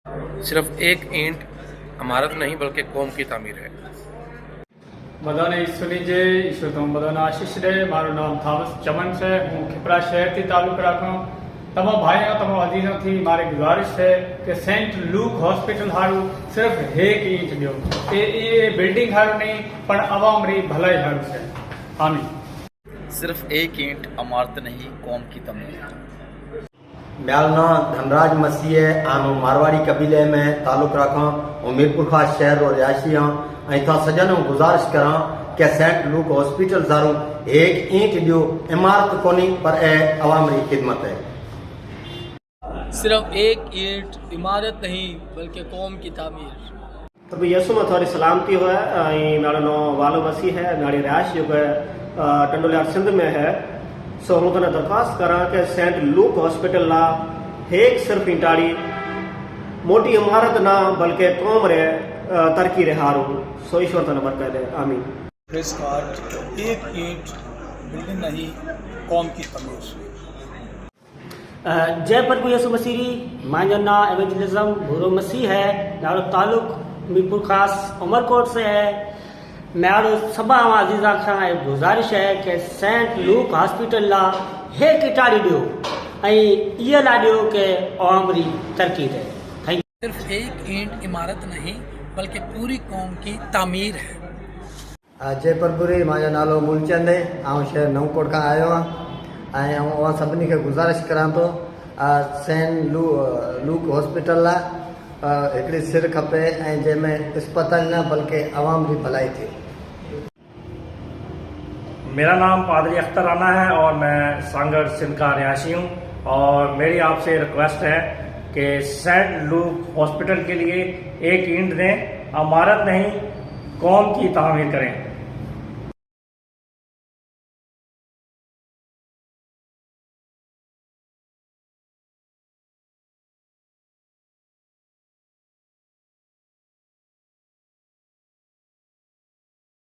सिर्फ एक ईंट इमारत नहीं बल्कि कौम की तामीर है। બધાને ઈશ્વરની જય, ઈશ્વર તમે બધાને આશીષ દે। મારું નામ થામસ ચમન છે, હું ખીપરા શહેરથી તાલુક રાખું। તમામ ભાઈઓ તમામ અજીઝોથી મારી ગુજારિશ છે કે સેન્ટ લૂક હોસ્પિટલ હારું સિર્ફ 1 ઈંચ ॾियो। એ બિલ્ડિંગ હારું નહીં પણ અવામ રી ભલાઈ હારું છે। આમીન। सिर्फ एक ईंट इमारत नहीं कौम की तमीर। मेरा नाम धनराज मसीह है। आनो मारवाड़ी कबीले में ताल्लुक रखा और मीरपुर खास शहर और रिहायशी हाँ। था सजन गुजारिश करा कि सेंट लूक हॉस्पिटल सारू 1 ईंट ॾियो, इमारत कोनी पर अवाम री खिदमत है। सिर्फ 1 ईंट इमारत नहीं बल्कि कौम की तामीर। तो भई यसु में थोड़ी सलामती हो है। मेरा नाम वालो मसीह है। मेरी रिहायश जो है टंडोलिया सिंध में है। सो हूँ तने दरख्वास्त करा कि सेंट लूक हॉस्पिटल ला 1 सिर्फ ईंटाड़ी मोटी इमारत ना बल्कि कौम रे तरक्की रे हारू। सो ईश्वर तने बरकत दे। आमीन। प्रेस कार्ड 1 ईंट बिल्डिंग नहीं कौम की तमीर। जय प्रभु यसु मसीह। मांजो ना एवेंजलिज्म भूरो मसीह है। नारो ताल्लुक मीरपुर खास उमरकोट से है। मेरा सभा अजीजा खां गुजारिश है कि सेंट लूक हॉस्पिटल ला 1 इटाड़ी ॾियो ऐं इहा ला ॾियो कि अवाम री तरक्की थे। सिर्फ 1 ईंट इमारत नहीं बल्कि पूरी कौम की तामीर है। जयपुरपुरी मांजो नालो मूलचंद है। आउं शहर नवकोट खां आयो आहियां ऐं सभिनी खे गुज़ारिश करां थो सेंट लूक हॉस्पिटल लाइ हिकिड़ी सिर खपे ऐं जंहिंमें अस्पताल न बल्कि अवाम की भलाई थिए। मेरा नाम पादरी अख्तर राना है और मैं सांगड़ सिंध का रिहायशी हूँ। और मेरी आपसे रिक्वेस्ट है कि सेंट लूक हॉस्पिटल के लिए 1 ईंट दें, इमारत नहीं कौम की तामीर करें।